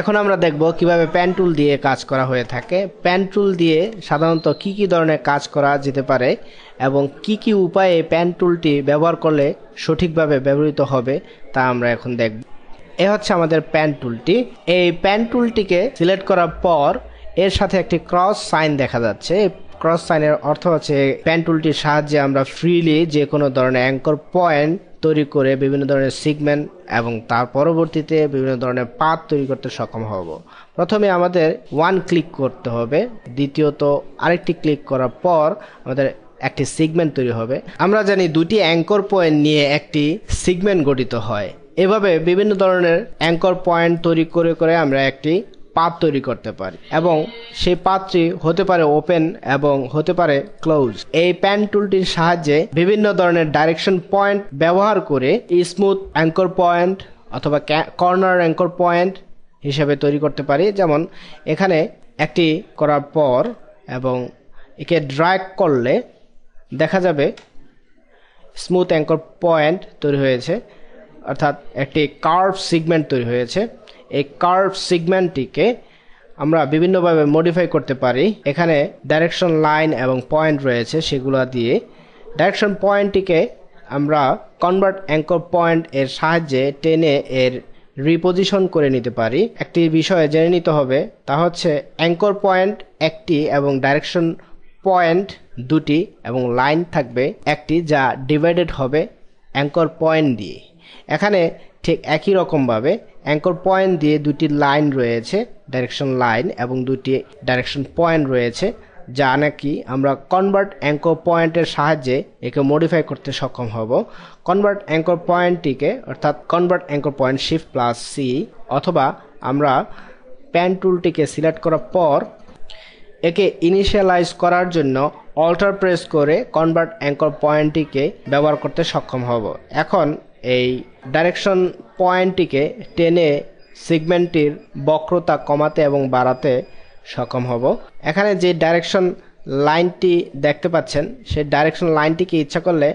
এখন আমরা দেখব কিভাবে পেন টুল দিয়ে কাজ করা হয়ে থাকে। পেন টুল দিয়ে সাধারণত কি কি ধরনের কাজ করা যেতে পারে এবং কি কি উপায়ে পেন টুলটি ব্যবহার করলে সঠিকভাবে ব্যবহৃত হবে তা আমরা এখন দেখব। এ হচ্ছে আমাদের পেন টুলটি। এই পেন টুলটিকে সিলেক্ট করার পর এর সাথে একটি ক্রস সাইন দেখা যাচ্ছে। ক্রস সাইনের অর্থ হচ্ছে পেন টুলটির সাহায্যে আমরা ফ্রিলি যে কোনো ধরনের অ্যাঙ্কর পয়েন্ট তৈরি করে বিভিন্ন ধরনের সিগমেন্ট এবং তার পরবর্তীতে বিভিন্ন ধরনের পাথ তৈরি করতে সক্ষম হব। প্রথমে আমাদের ওয়ান ক্লিক করতে হবে, দ্বিতীয়ত আরেকটি ক্লিক করার পর আমাদের একটি সিগমেন্ট তৈরি হবে। আমরা জানি দুটি অ্যাঙ্কর পয়েন্ট নিয়ে একটি সিগমেন্ট গঠিত হয়। এভাবে বিভিন্ন ধরনের অ্যাঙ্কর পয়েন্ট তৈরি করে করে আমরা একটি পাথ তৈরি করতে পারি এবং সেই পাথটি হতে পারে ওপেন এবং হতে পারে ক্লোজ। এই পেন টুলটির সাহায্যে বিভিন্ন ধরনের ডাইরেকশন পয়েন্ট ব্যবহার করে স্মুথ অ্যাঙ্কর পয়েন্ট অথবা কর্নার অ্যাঙ্কর পয়েন্ট হিসেবে তৈরি করতে পারি। যেমন এখানে একটি করার পর এবং একে ড্র্যাগ করলে দেখা যাবে স্মুথ অ্যাঙ্কর পয়েন্ট তৈরি হয়েছে, অর্থাৎ একটি কার্ভ সিগমেন্ট তৈরি হয়েছে। এই কার্ভ সিগমেন্টটিকে আমরা বিভিন্নভাবে মডিফাই করতে পারি। এখানে ডাইরেকশন লাইন এবং পয়েন্ট রয়েছে, সেগুলো দিয়ে ডাইরেকশন পয়েন্টটিকে আমরা কনভার্ট অ্যাঙ্কর পয়েন্ট এর সাহায্যে টেনে এর রিপোজিশন করে নিতে পারি। একটি বিষয়ে জেনে নিতে হবে, তা হচ্ছে অ্যাঙ্কর পয়েন্ট একটি এবং ডাইরেকশন পয়েন্ট দুটি এবং লাইন থাকবে একটি, যা ডিভাইডেড হবে অ্যাঙ্কর পয়েন্ট দিয়ে। এখানে ঠিক একই রকমভাবে অ্যাঙ্কর পয়েন্ট দিয়ে দুটি লাইন রয়েছে, ডাইরেকশন লাইন, এবং দুটি ডাইরেকশন পয়েন্ট রয়েছে, যা নাকি আমরা কনভার্ট অ্যাঙ্কর পয়েন্টের সাহায্যে একে মডিফাই করতে সক্ষম হব। কনভার্ট অ্যাঙ্কর পয়েন্টটিকে অর্থাৎ convert anchor point shift plus C, অথবা আমরা পেন টুলটিকে সিলেক্ট করার পর একে ইনিশিয়ালাইজ করার জন্য অল্টার প্রেস করে কনভার্ট অ্যাঙ্কর পয়েন্টটিকে ব্যবহার করতে সক্ষম হব। এখন এই ডাইরেকশন পয়েন্টটিকে টেনে সিগমেন্টটির বক্রতা কমাতে এবং বাড়াতে সক্ষম হব। এখানে যে ডাইরেকশন লাইনটি দেখতে পাচ্ছেন, সেই ডাইরেকশন লাইনটিকে ইচ্ছা করলে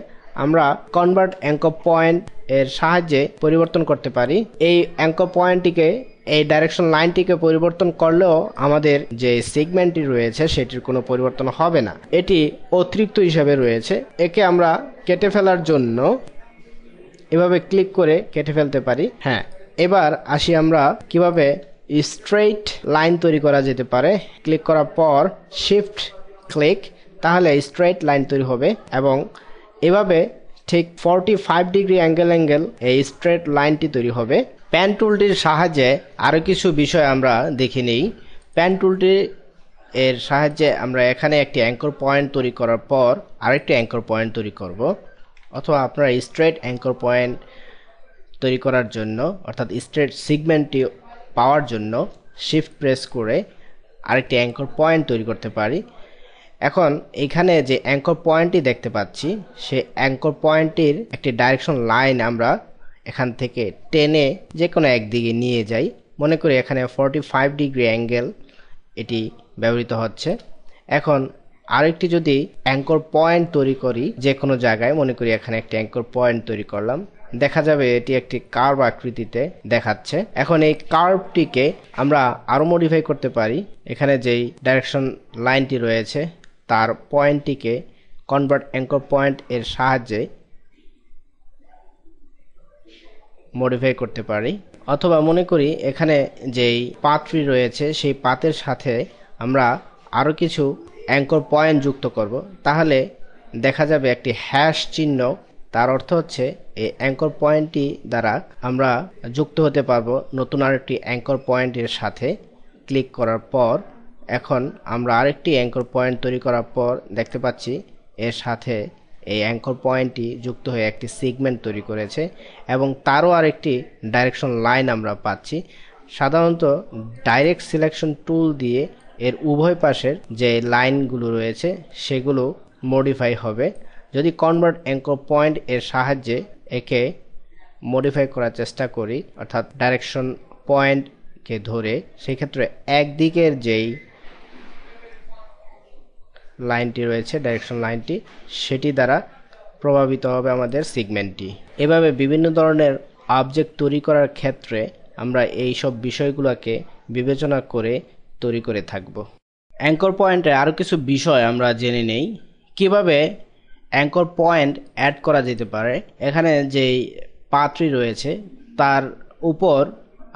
আমরা কনভার্ট অ্যাঙ্কর পয়েন্ট এর সাহায্যে পরিবর্তন করতে পারি। এই অ্যাঙ্কর পয়েন্টটিকে এই ডাইরেকশন লাইনটিকে পরিবর্তন করলেও আমাদের যে সিগমেন্টটি রয়েছে সেটির কোনো পরিবর্তন হবে না, এটি অতিরিক্ত হিসাবে রয়েছে। একে আমরা কেটে ফেলার জন্য এভাবে ক্লিক করে কেটে ফেলতে পারি। হ্যাঁ, এবার আসি আমরা কিভাবে স্ট্রেইট লাইন তৈরি করা যেতে পারে। ক্লিক করার পর শিফট ক্লিক, তাহলে স্ট্রেইট লাইন তৈরি হবে এবং এভাবে ঠিক 45 ডিগ্রি অ্যাঙ্গেল এই স্ট্রেইট লাইনটি তৈরি হবে। পেন টুলটির সাহায্যে আরও কিছু বিষয় আমরা দেখে নিই। পেন টুলটি এর সাহায্যে আমরা এখানে একটি অ্যাঙ্কর পয়েন্ট তৈরি করার পর আরেকটি অ্যাঙ্কর পয়েন্ট তৈরি করব, অথবা আপনারা স্ট্রেট অ্যাঙ্কর পয়েন্ট তৈরি করার জন্য অর্থাৎ স্ট্রেট সিগমেন্টটি পাওয়ার জন্য শিফট প্রেস করে আরেকটি অ্যাঙ্কর পয়েন্ট তৈরি করতে পারি। এখন এখানে যে অ্যাঙ্কর পয়েন্টটি দেখতে পাচ্ছি, সেই অ্যাঙ্কর পয়েন্টটির একটি ডাইরেকশন লাইন আমরা এখান থেকে টেনে যে কোনো একদিকে নিয়ে যাই। মনে করি এখানে 45 ডিগ্রি অ্যাঙ্গেল এটি ব্যবহৃত হচ্ছে। এখন আরেকটি যদি অ্যাঙ্কর পয়েন্ট তৈরি করি যে কোনো জায়গায়, মনে করি এখানে একটি অ্যাঙ্কর পয়েন্ট তৈরি করলাম, দেখা যাবে এটি একটি কার্ভ আকৃতিতে দেখাচ্ছে। এখন এই কার্ভটিকে আমরা আরও মডিফাই করতে পারি। এখানে যেই ডাইরেকশন লাইনটি রয়েছে তার পয়েন্টটিকে কনভার্ট অ্যাঙ্কর পয়েন্ট এর সাহায্যে মডিফাই করতে পারি, অথবা মনে করি এখানে যেই পাথটি রয়েছে সেই পাথের সাথে আমরা আরও কিছু অ্যাঙ্কর পয়েন্ট যুক্ত করব, তাহলে দেখা যাবে একটি হ্যাশ চিহ্ন। তার অর্থ হচ্ছে এই অ্যাঙ্কর পয়েন্টটি দ্বারা আমরা যুক্ত হতে পারবো নতুন আরেকটি অ্যাঙ্কর পয়েন্টের সাথে। ক্লিক করার পর এখন আমরা আরেকটি অ্যাঙ্কর পয়েন্ট তৈরি করার পর দেখতে পাচ্ছি এর সাথে এই অ্যাঙ্কর পয়েন্টটি যুক্ত হয়ে একটি সিগমেন্ট তৈরি করেছে এবং তারও আরেকটি ডাইরেকশন লাইন আমরা পাচ্ছি। সাধারণত ডাইরেক্ট সিলেকশন টুল দিয়ে এর উভয় পাশের যে লাইনগুলো রয়েছে সেগুলো মডিফাই হবে। যদি কনভার্ট অ্যাঙ্কর পয়েন্ট এর সাহায্যে একে মডিফাই করার চেষ্টা করি, অর্থাৎ ডাইরেকশন পয়েন্টকে ধরে, সেক্ষেত্রে একদিকের যেই লাইনটি রয়েছে ডাইরেকশন লাইনটি, সেটি দ্বারা প্রভাবিত হবে আমাদের সিগমেন্টটি। এভাবে বিভিন্ন ধরনের অবজেক্ট তৈরি করার ক্ষেত্রে আমরা এই সব বিষয়গুলোকে বিবেচনা করে তৈরি করে থাকব। অ্যাঙ্কর পয়েন্টে আরও কিছু বিষয় আমরা জেনে নেই কিভাবে অ্যাঙ্কর পয়েন্ট অ্যাড করা যেতে পারে। এখানে যেই পাথটি রয়েছে তার উপর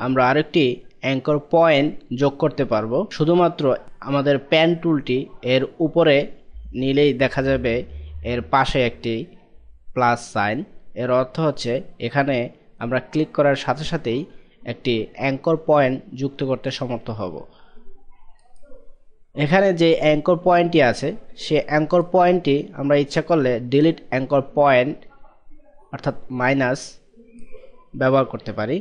আমরা আরেকটি অ্যাঙ্কর পয়েন্ট যোগ করতে পারবো। শুধুমাত্র আমাদের পেন টুলটি এর উপরে নিলেই দেখা যাবে এর পাশে একটি প্লাস সাইন। এর অর্থ হচ্ছে এখানে আমরা ক্লিক করার সাথে সাথেই একটি অ্যাঙ্কর পয়েন্ট যুক্ত করতে সমর্থ হব। এখানে যে অ্যাঙ্কর পয়েন্টটি আছে সে অ্যাঙ্কর পয়েন্টটি আমরা ইচ্ছা করলে ডিলিট অ্যাঙ্কর পয়েন্ট অর্থাৎ মাইনাস ব্যবহার করতে পারি।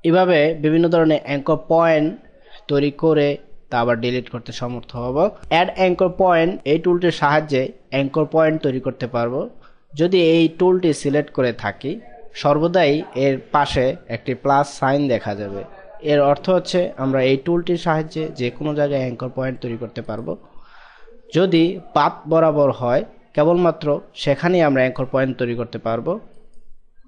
এভাবে বিভিন্ন ধরনের অ্যাঙ্কর পয়েন্ট তৈরি করে তা আবার ডিলিট করতে সমর্থ হব। অ্যাড অ্যাঙ্কর পয়েন্ট এই টুলটির সাহায্যে অ্যাঙ্কর পয়েন্ট তৈরি করতে পারবো। যদি এই টুলটি সিলেক্ট করে থাকি সর্বদাই এর পাশে একটি প্লাস সাইন দেখা যাবে। এর অর্থ হচ্ছে আমরা এই টুলটির সাহায্যে যে কোনো জায়গায় অ্যাঙ্কর পয়েন্ট তৈরি করতে পারবো। যদি পাথ বরাবর হয় কেবলমাত্র সেখানেই আমরা অ্যাঙ্কর পয়েন্ট তৈরি করতে পারবো।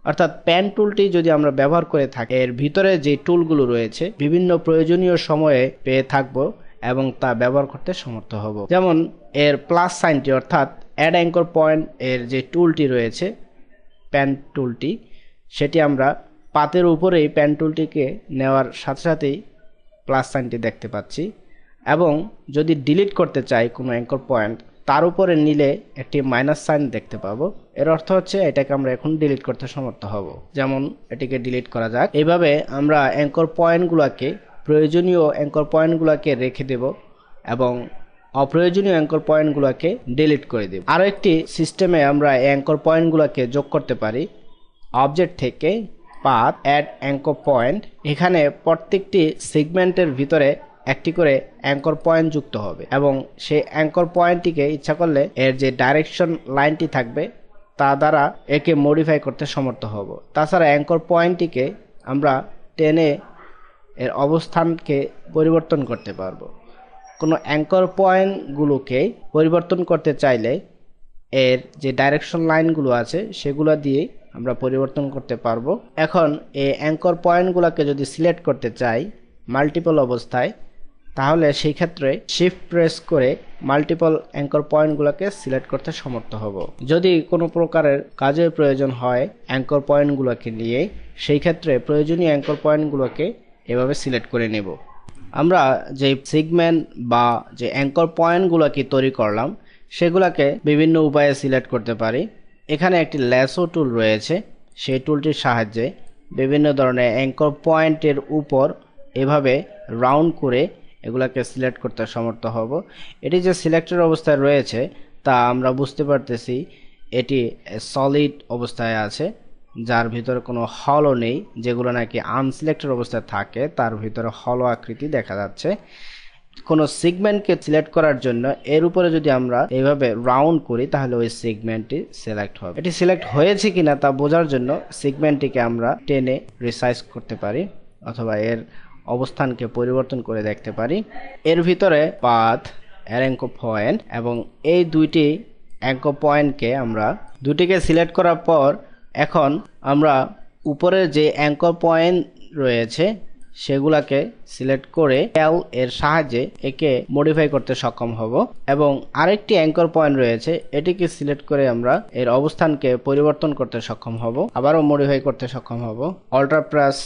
অর্থাৎ পেন টুলটি যদি আমরা ব্যবহার করে থাকি এর ভিতরে যে টুলগুলো রয়েছে বিভিন্ন প্রয়োজনীয় সময়ে পেয়ে থাকবো এবং তা ব্যবহার করতে সমর্থ হব। যেমন এর প্লাস সাইনটি অর্থাৎ অ্যাড অ্যাঙ্কর পয়েন্ট এর যে টুলটি রয়েছে পেন টুলটি, সেটি আমরা পাতের উপরেই পেন টুলটিকে নেওয়ার সাথে সাথেই প্লাস সাইনটি দেখতে পাচ্ছি। এবং যদি ডিলিট করতে চাই কোনো অ্যাঙ্কর পয়েন্ট তার উপরে নিলে একটি মাইনাস সাইন দেখতে পাবো। এর অর্থ হচ্ছে এটাকে আমরা এখন ডিলিট করতে সমর্থ হব। যেমন এটিকে ডিলিট করা যাক। এইভাবে আমরা অ্যাঙ্কর পয়েন্টগুলোকে প্রয়োজনীয় অ্যাঙ্কর পয়েন্টগুলোকে রেখে দেব এবং অপ্রয়োজনীয় অ্যাঙ্কর পয়েন্টগুলোকে ডিলিট করে দেব। আরও একটি সিস্টেমে আমরা অ্যাঙ্কর পয়েন্টগুলোকে যোগ করতে পারি। অবজেক্ট থেকে পাথ অ্যাড অ্যাঙ্কর পয়েন্ট, এখানে প্রত্যেকটি সেগমেন্টের ভিতরে একটি করে অ্যাঙ্কর পয়েন্ট যুক্ত হবে এবং সেই অ্যাঙ্কর পয়েন্টটিকে ইচ্ছা করলে এর যে ডাইরেকশন লাইনটি থাকবে তা দ্বারা একে মডিফাই করতে সমর্থ হব। তাছাড়া অ্যাঙ্কর পয়েন্টটিকে আমরা টেনে এর অবস্থানকে পরিবর্তন করতে পারবো। কোনো অ্যাঙ্কর পয়েন্টগুলোকে পরিবর্তন করতে চাইলে এর যে ডাইরেকশন লাইনগুলো আছে সেগুলো দিয়ে আমরা পরিবর্তন করতে পারবো। এখন এই অ্যাঙ্কর পয়েন্টগুলোকে যদি সিলেক্ট করতে চাই মাল্টিপল অবস্থায় তাহলে সেই ক্ষেত্রে শিফট প্রেস করে মাল্টিপল অ্যাঙ্কর পয়েন্টগুলোকে সিলেক্ট করতে সমর্থ হব। যদি কোনো প্রকারের কাজের প্রয়োজন হয় অ্যাঙ্কর পয়েন্টগুলোকে নিয়ে সেই ক্ষেত্রে প্রয়োজনীয় অ্যাঙ্কর পয়েন্টগুলোকে এভাবে সিলেক্ট করে নেব। আমরা যে সেগমেন্ট বা যে অ্যাঙ্কর পয়েন্টগুলোকে তৈরি করলাম সেগুলোকে বিভিন্ন উপায়ে সিলেক্ট করতে পারি। এখানে একটি ল্যাসো টুল রয়েছে, সেই টুলটির সাহায্যে বিভিন্ন ধরনের অ্যাঙ্কর পয়েন্টের উপর এভাবে রাউন্ড করে এগুলাকে সিলেক্ট করতে সমর্থ হব। এটি যে সিলেক্টেড অবস্থায় রয়েছে তা আমরা বুঝতে পারতেছি এটি সলিড অবস্থায় আছে, যার ভিতরে কোনো হলো নেই। যেগুলো নাকি আনসিলেক্টেড অবস্থায় থাকে তার ভিতরে হলো আকৃতি দেখা যাচ্ছে। কোনো সেগমেন্টকে সিলেক্ট করার জন্য এর উপরে যদি আমরা এইভাবে রাউন্ড করি তাহলে ওই সেগমেন্টটি সিলেক্ট হবে। এটি সিলেক্ট হয়েছে কিনা তা বোঝার জন্য সেগমেন্টটিকে আমরা টেনে রিসাইজ করতে পারি অথবা এর অবস্থানকে পরিবর্তন করে দেখতে পারি। এর ভিতরে পাথ অ্যাঙ্কর পয়েন্ট এবং এই দুইটি অ্যাঙ্কর পয়েন্টকে আমরা দুটিকে সিলেক্ট করার পর এখন আমরা উপরের যে অ্যাঙ্কর পয়েন্ট রয়েছে সেগুলাকে সিলেক্ট করে এল এর সাহায্যে একে মডিফাই করতে সক্ষম হব এবং আরেকটি অ্যাঙ্কর পয়েন্ট রয়েছে এটিকে সিলেক্ট করে আমরা এর অবস্থানকে পরিবর্তন করতে সক্ষম হব, আবারও মডিফাই করতে সক্ষম হব। অল্টার প্লাস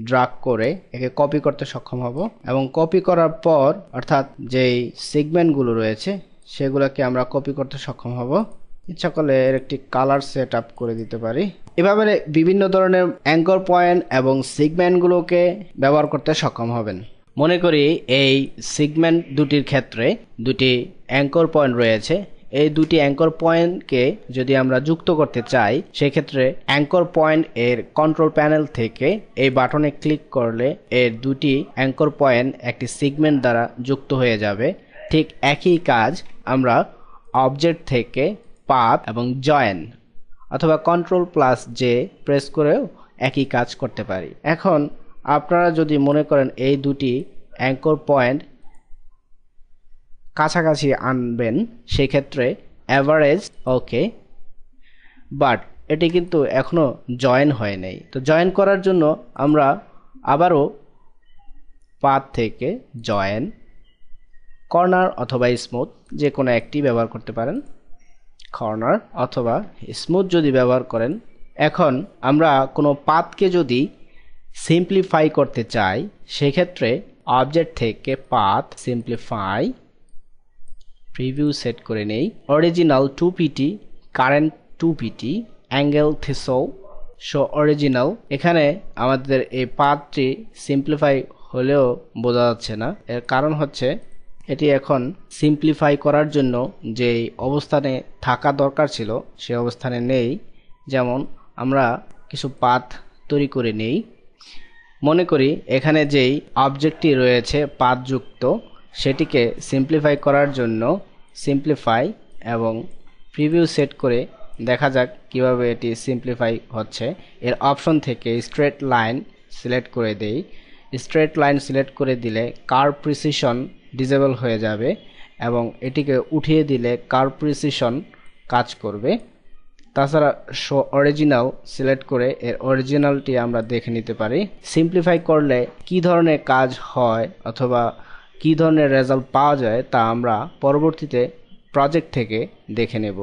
ড্রাগ করে একে কপি করতে সক্ষম হব এবং কপি করার পর অর্থাৎ যেই সেগমেন্টগুলো রয়েছে সেগুলোকে আমরা কপি করতে সক্ষম হব। ইচ্ছা করলে এর একটি কালার সেট আপ করে দিতে পারি। এভাবে বিভিন্ন ধরনের অ্যাঙ্কর পয়েন্ট এবং সেগমেন্টগুলোকে ব্যবহার করতে সক্ষম হবেন। মনে করি এই সেগমেন্ট দুটির ক্ষেত্রে দুটি অ্যাঙ্কর পয়েন্ট রয়েছে। এই দুটি অ্যাঙ্কর পয়েন্টকে যদি আমরা যুক্ত করতে চাই সেক্ষেত্রে অ্যাঙ্কর পয়েন্ট এর কন্ট্রোল প্যানেল থেকে এই বাটনে ক্লিক করলে এর দুটি অ্যাঙ্কর পয়েন্ট একটি সেগমেন্ট দ্বারা যুক্ত হয়ে যাবে। ঠিক একই কাজ আমরা অবজেক্ট থেকে পাথ এবং জয়েন অথবা কন্ট্রোল প্লাস জে প্রেস করেও একই কাজ করতে পারি। এখন আপনারা যদি মনে করেন এই দুটি অ্যাঙ্কর পয়েন্ট কাছাকাছি আনবেন সেক্ষেত্রে অ্যাভারেজ ওকে, বাট এটি কিন্তু এখনো জয়েন হয় নাই। তো জয়েন করার জন্য আমরা আবারও পাথ থেকে জয়েন, কর্নার অথবা স্মুথ যে কোনো একটি ব্যবহার করতে পারেন। কর্নার অথবা স্মুথ যদি ব্যবহার করেন, এখন আমরা কোনো পাথকে যদি সিম্পলিফাই করতে চাই সেক্ষেত্রে অবজেক্ট থেকে পাথ সিম্পলিফাই, প্রিভিউ সেট করে নেই, original 2pt, current 2pt, angle থিসো, শো অরিজিনাল। এখানে আমাদের এই পাথটি সিম্পলিফাই হলেও বোঝা যাচ্ছে না, এর কারণ হচ্ছে এটি এখন সিম্পলিফাই করার জন্য যে অবস্থানে থাকা দরকার ছিল সে অবস্থানে নেই। যেমন আমরা কিছু পাথ তৈরি করে নেই, মনে করি এখানে যেই অবজেক্টটি রয়েছে পাথযুক্ত সেটিকে সিম্পলিফাই করার জন্য সিম্পলিফাই এবং প্রিভিউ সেট করে দেখা যাক কিভাবে এটি সিম্পলিফাই হচ্ছে। এর অপশন থেকে স্ট্রেট লাইন সিলেক্ট করে দেই। স্ট্রেট লাইন সিলেক্ট করে দিলে কার্ভ প্রিসিশন ডিসেবল হয়ে যাবে এবং এটিকে উঠিয়ে দিলে কার্ভ প্রিসিশন কাজ করবে। তাছাড়া শো অরিজিনাল সিলেক্ট করে এর অরিজিনালটি আমরা দেখে নিতে পারি। সিম্পলিফাই করলে কি ধরনের কাজ হয় অথবা কি ধরনের রেজাল্ট পাওয়া যায় তা আমরা পরবর্তীতে প্রজেক্ট থেকে দেখে নেব।